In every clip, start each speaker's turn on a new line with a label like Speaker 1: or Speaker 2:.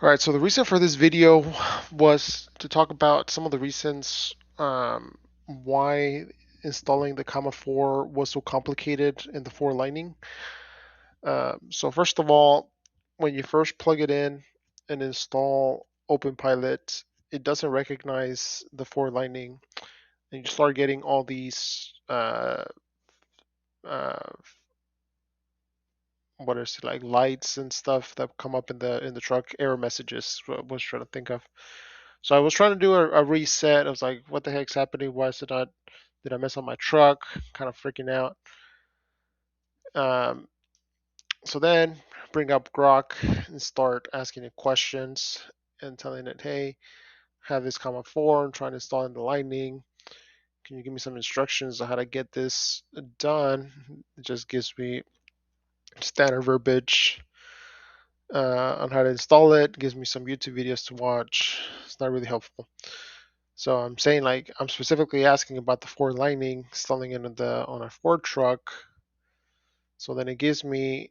Speaker 1: All right, so the reason for this video was to talk about some of the reasons why installing the Comma 4 was so complicated in the 4 Lightning. So first of all, when you first plug it in and install OpenPilot, it doesn't recognize the 4 Lightning, and you start getting all these uh, what is it, like lights and stuff that come up in the truck, error messages. What I was trying to think of. So I was trying to do a reset. I was like, what the heck's happening? Why is it not? Did I mess up my truck? Kind of freaking out. Um, so then bring up Grok and start asking it questions and telling it, hey, have this comma 4. I'm trying to install in the Lightning. Can you give me some instructions on how to get this done? It just gives me standard verbiage on how to install it. Gives me some YouTube videos to watch. It's not really helpful. So I'm saying, like, I'm specifically asking about the Ford Lightning, installing it on a Ford truck. So then it gives me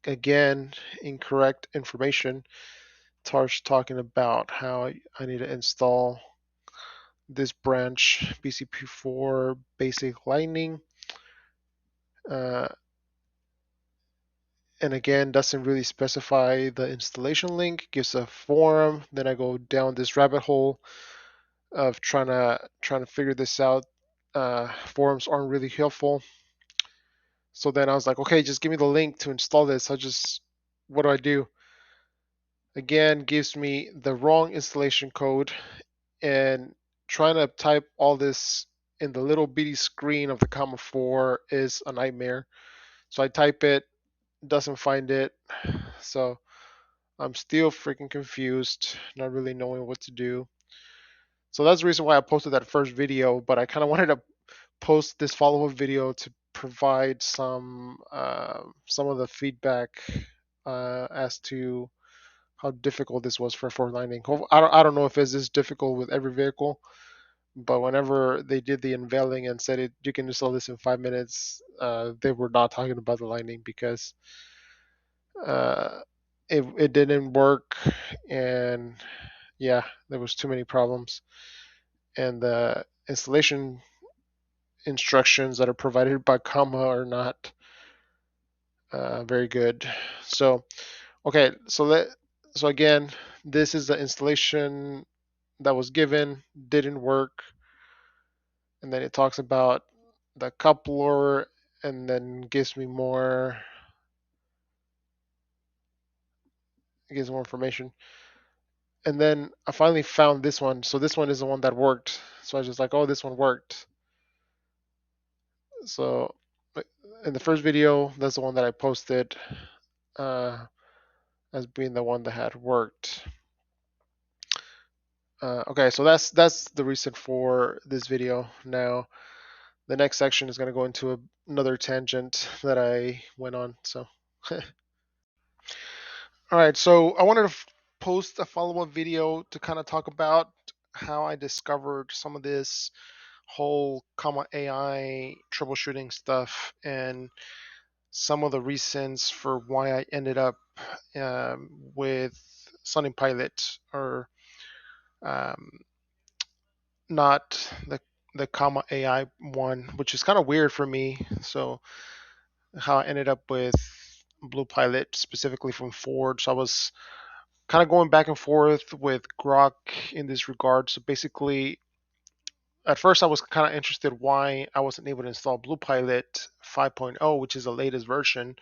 Speaker 1: again incorrect information. It starts talking about how I need to install this branch BCP4 basic Lightning. Uh, and again, doesn't really specify the installation link. Gives a forum. Then I go down this rabbit hole of trying to figure this out. Forums aren't really helpful. So then I was like, okay, just give me the link to install this. What do I do? Again, gives me the wrong installation code, and trying to type all this in the little bitty screen of the comma 4 is a nightmare. So I type it, doesn't find it. So I'm still freaking confused, not really knowing what to do. So that's the reason why I posted that first video, but I kind of wanted to post this follow-up video to provide some of the feedback as to how difficult this was for Ford Lightning. I don't know if it's this difficult with every vehicle, but whenever they did the unveiling and said you can install this in 5 minutes, they were not talking about the Lightning because uh, it didn't work, and yeah, there was too many problems, and the installation instructions that are provided by Comma are not very good. So okay, so again, this is the installation that was given, didn't work, and then it talks about the coupler, and then gives more information. And then I finally found this one. So this one is the one that worked. So I was just like, oh, this one worked. So in the first video, that's the one that I posted uh, as being the one that had worked. Okay, so that's the reason for this video. Now, the next section is going to go into another tangent that I went on. So, all right, so I wanted to post a follow-up video to kind of talk about how I discovered some of this whole comma AI troubleshooting stuff and some of the reasons for why I ended up with SunnyPilot, or um, not the comma AI one, which is kind of weird for me. So how I ended up with BluePilot specifically from Ford. So I was kind of going back and forth with Grok in this regard. So basically, at first I was kind of interested why I wasn't able to install BluePilot 5.0, which is the latest version,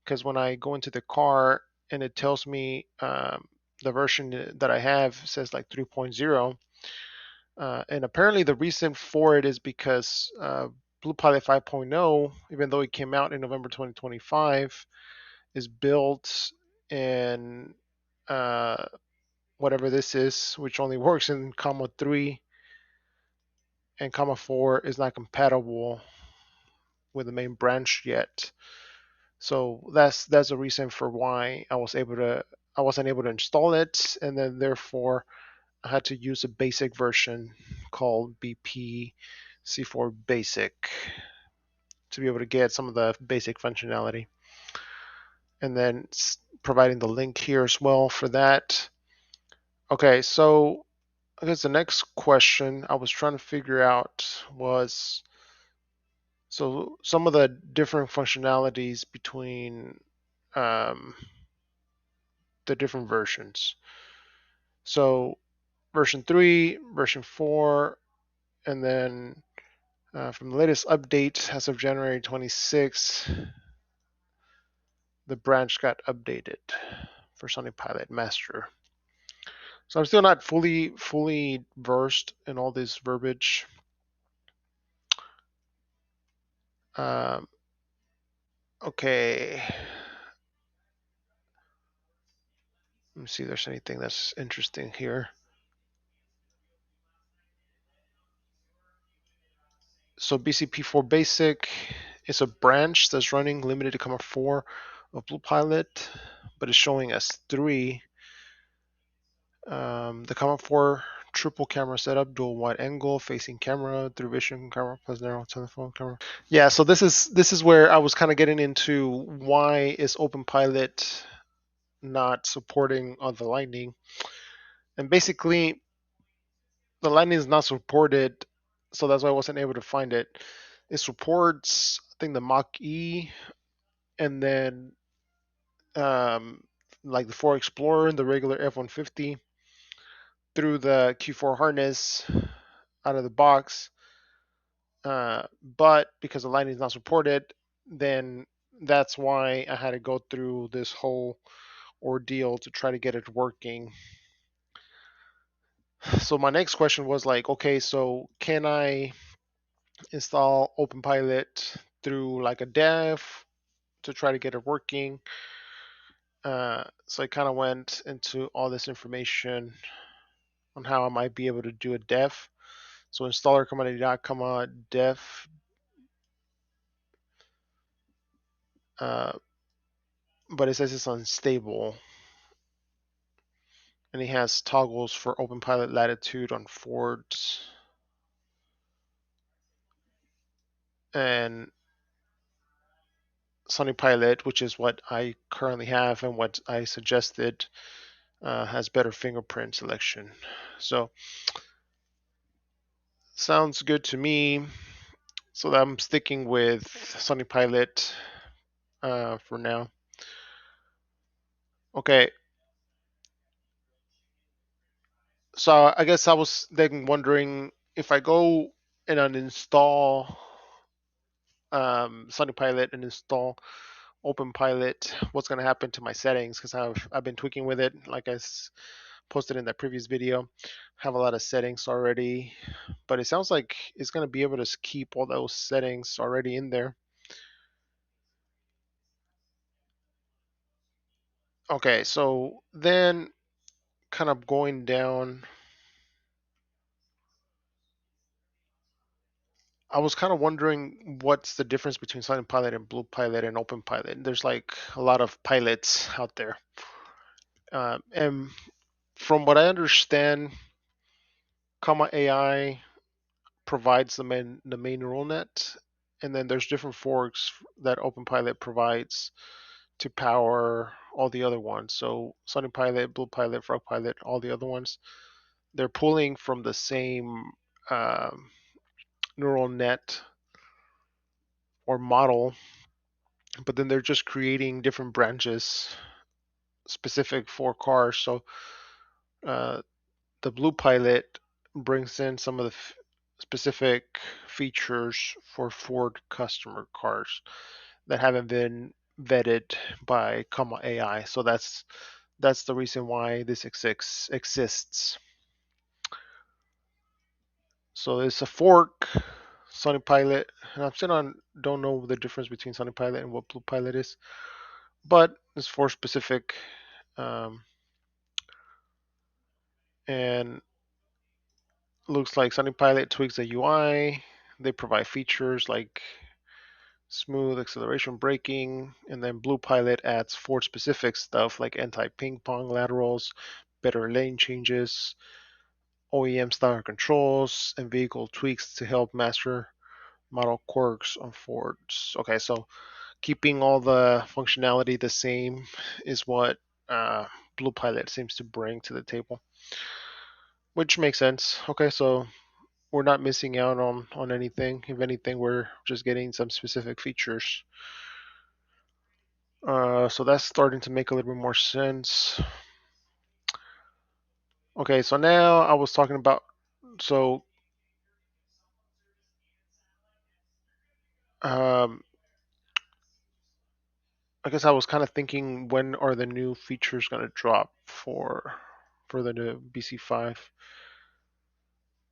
Speaker 1: because when I go into the car and it tells me the version that I have says like 3.0. And apparently the reason for it is because BluePilot 5.0, even though it came out in November 2025, is built in uh, whatever this is, which only works in comma 3, and comma 4 is not compatible with the main branch yet. So that's the reason for why I wasn't able to install it, and then therefore I had to use a basic version called BP C4 Basic to be able to get some of the basic functionality. And then providing the link here as well for that. Okay, so I guess the next question I was trying to figure out was, so some of the different functionalities between um, the different versions. So version 3, version 4, and then from the latest update as of January 26, the branch got updated for SunnyPilot Master. So I'm still not fully versed in all this verbiage. Um, okay. Let me see if there's anything that's interesting here. So BCP4 Basic is a branch that's running limited to comma 4 of BluePilot, but it's showing as 3. The comma 4 triple camera setup, dual wide angle, facing camera, through vision camera plus narrow telephone camera. Yeah, so this is where I was kind of getting into why is OpenPilot not supporting on the Lightning, and basically the Lightning is not supported, so that's why I wasn't able to find it. It supports, I think, the Mach E, and then um, like the Ford Explorer and the regular F-150 through the Q4 harness out of the box. But because the Lightning is not supported, then that's why I had to go through this whole ordeal to try to get it working. So my next question was like, okay, so can I install OpenPilot through like a dev to try to get it working? So I kind of went into all this information on how I might be able to do a dev. So installer command dev, but it says it's unstable, and he has toggles for OpenPilot latitude on Fords and SunnyPilot, which is what I currently have and what I suggested, has better fingerprint selection. So sounds good to me. So I'm sticking with SunnyPilot for now. Okay. So I guess I was then wondering if I go and uninstall SunnyPilot and install OpenPilot, what's going to happen to my settings? Because I've been tweaking with it, like I posted in that previous video. Have a lot of settings already, but it sounds like it's going to be able to keep all those settings already in there. Okay, so then kind of going down, I was kind of wondering what's the difference between SunnyPilot and BluePilot and OpenPilot. There's like a lot of pilots out there. And from what I understand, Comma AI provides the main neural net, and then there's different forks that OpenPilot provides to power all the other ones. So SunnyPilot, BluePilot, FrogPilot, all the other ones, they're pulling from the same neural net or model, but then they're just creating different branches specific for cars. So uh, the BluePilot brings in some of the specific features for Ford customer cars that haven't been vetted by Comma AI. So that's the reason why this exists. So it's a fork, SunnyPilot, and I'm still don't know the difference between SunnyPilot and what BluePilot is, but it's for specific. Um, and looks like SunnyPilot tweaks the UI. They provide features like smooth acceleration braking, and then BluePilot adds Ford specific stuff like anti-ping pong laterals, better lane changes, OEM style controls, and vehicle tweaks to help master model quirks on Fords. Okay, so keeping all the functionality the same is what BluePilot seems to bring to the table, which makes sense. Okay, so we're not missing out on anything. If anything, we're just getting some specific features. So that's starting to make a little bit more sense. Okay, so now I was talking about, so um, I guess I was kind of thinking, when are the new features going to drop for the new BC5?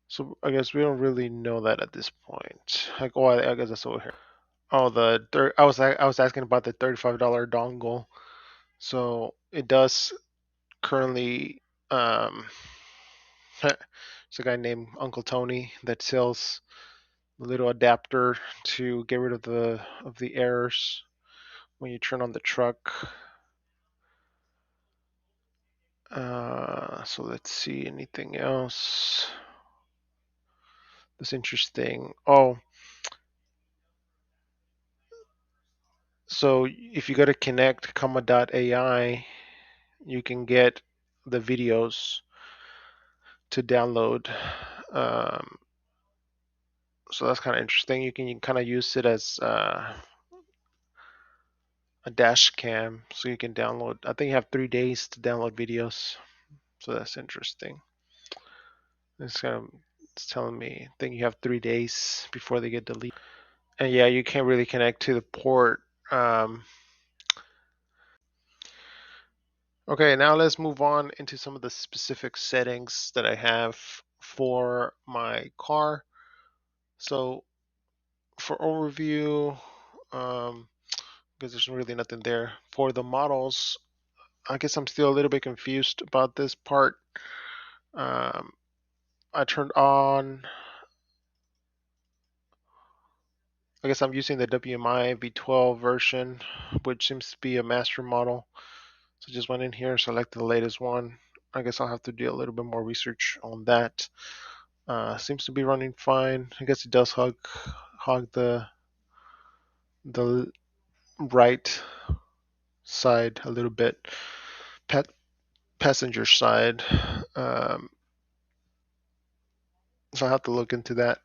Speaker 1: So I guess we don't really know that at this point. Like, oh, I guess that's over here. Oh, I was asking about the $35 dongle. So it does currently. It's a guy named Uncle Tony that sells a little adapter to get rid of the errors when you turn on the truck. So let's see, anything else that's interesting. Oh, so if you go to connect comma.ai, you can get the videos to download. Um, so that's kind of interesting. You can kind of use it as a dash cam, so you can download. I think you have 3 days to download videos, so that's interesting. It's kind of it's telling me I think you have 3 days before they get deleted. And yeah, you can't really connect to the port. Um, okay, now let's move on into some of the specific settings that I have for my car. So for overview, because there's really nothing there. For the models, I guess I'm still a little bit confused about this part. Um, I turned on, I guess I'm using the WMI V12 version, which seems to be a master model. So just went in here, selected the latest one. I guess I'll have to do a little bit more research on that. Seems to be running fine. I guess it does hog the right side a little bit, passenger side. Um, so I have to look into that.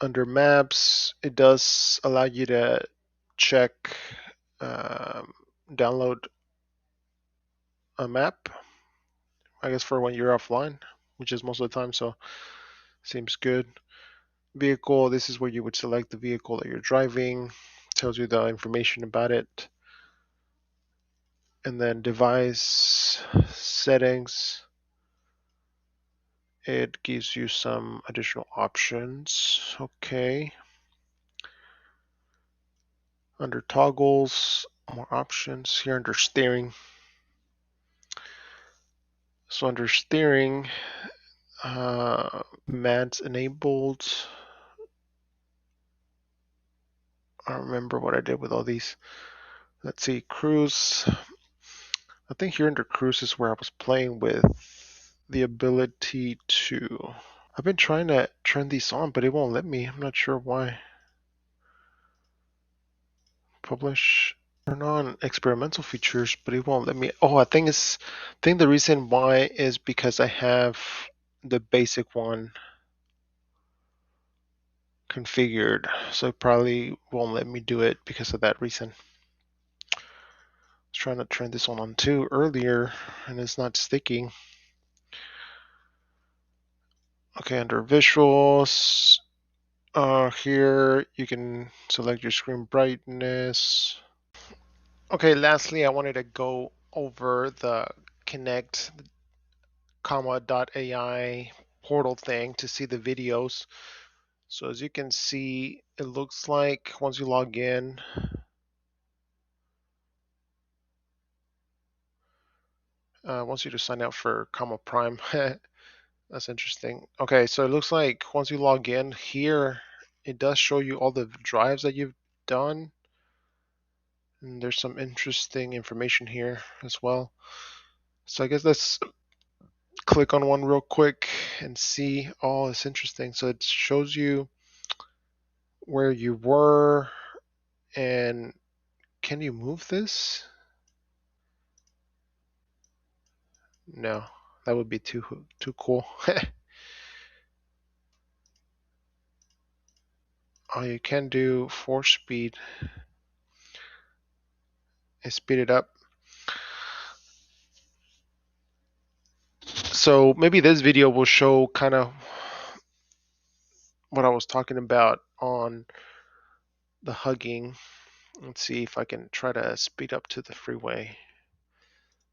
Speaker 1: Under maps, it does allow you to check, um, download a map, I guess for when you're offline, which is most of the time, so seems good. Vehicle, this is where you would select the vehicle that you're driving, tells you the information about it. And then device settings, it gives you some additional options. Okay. Under toggles, more options here under steering. So under steering, mads enabled. I don't remember what I did with all these. Let's see, cruise. I think here under cruise is where I was playing with the ability to. I've been trying to turn these on, but it won't let me. I'm not sure why. Publish. Turn on experimental features, but it won't let me. Oh, I think the reason why is because I have the basic one configured, so it probably won't let me do it because of that reason. I was trying to turn this on too earlier, and it's not sticking. Okay, under visuals, here you can select your screen brightness. Okay, lastly, I wanted to go over the connect comma.ai portal thing to see the videos. So as you can see, it looks like once you log in, wants you to sign up for Comma Prime. That's interesting. Okay, so it looks like once you log in here, it does show you all the drives that you've done. And there's some interesting information here as well. So I guess let's click on one real quick and see. Oh, it's interesting. So it shows you where you were. And can you move this? No, that would be too cool. Oh, you can do 4-speed and speed it up. So maybe this video will show kind of what I was talking about on the hugging. Let's see if I can try to speed up to the freeway.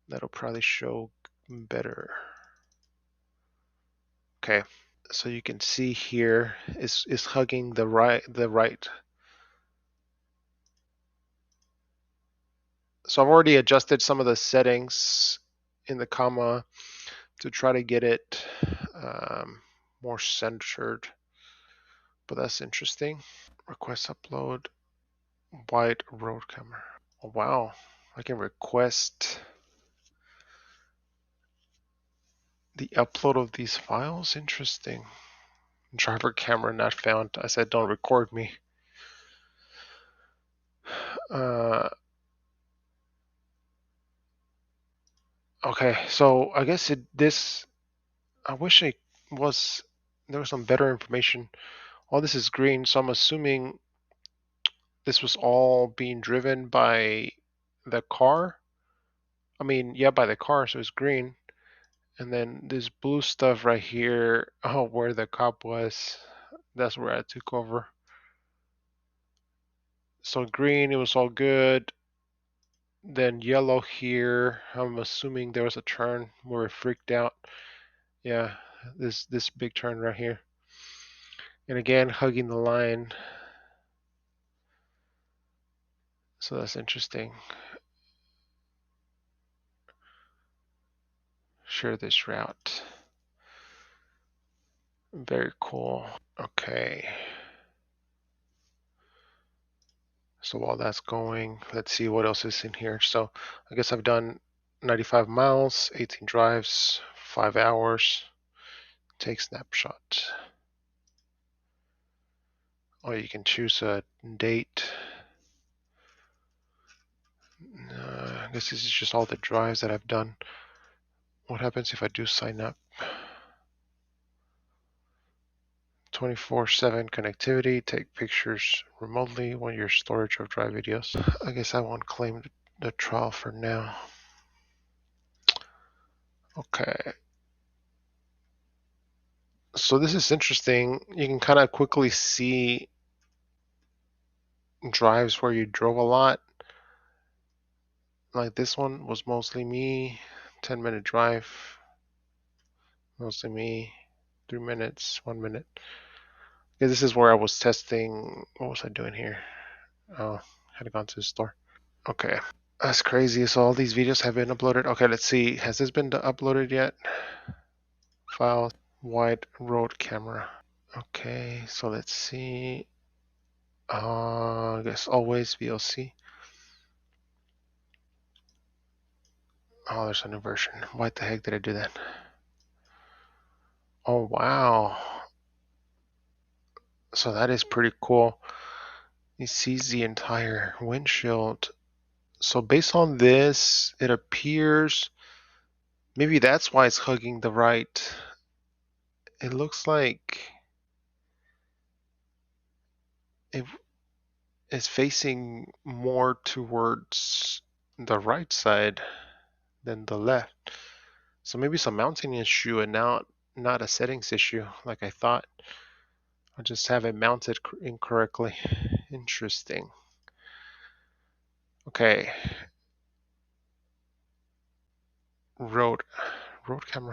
Speaker 1: That'll probably show better. Okay, so you can see here is hugging the right. So I've already adjusted some of the settings in the comma to try to get it more centered, but that's interesting. Request upload wide road camera. Oh, wow, I can request the upload of these files. Interesting. Driver camera not found. I said don't record me. Okay, so I guess this. I wish there was some better information. All this is green, so I'm assuming this was all being driven by the car. I mean, yeah, by the car, so it's green. And then this blue stuff right here, oh, where the cop was, that's where I took over. So green, it was all good. Then yellow here, I'm assuming there was a turn where it freaked out. Yeah, this big turn right here. And again, hugging the line. So that's interesting. Share this route. Very cool. Okay. So while that's going, let's see what else is in here. So I guess I've done 95 miles, 18 drives, 5 hours. Take snapshot. Or you can choose a date. I guess this is just all the drives that I've done. What happens if I do sign up? 24/7 connectivity, take pictures remotely when your storage of drive videos. I guess I won't claim the trial for now. Okay. So this is interesting. You can kind of quickly see drives where you drove a lot. Like this one was mostly me, 10-minute drive, mostly me, 3 minutes, 1 minute. Yeah, this is where I was testing. What was I doing here? Oh, I had gone to the store. Okay, that's crazy. So all these videos have been uploaded. Okay, let's see. Has this been uploaded yet? Files, wide road camera. Okay, so let's see. I guess always VLC. Oh, there's a new version. Why the heck did I do that? Oh, wow. So that is pretty cool. He sees the entire windshield. So based on this, it appears maybe that's why it's hugging the right. It looks like it is facing more towards the right side than the left. So maybe it's a mounting issue and not a settings issue like I thought. I just have it mounted incorrectly. Interesting. Okay. Road camera.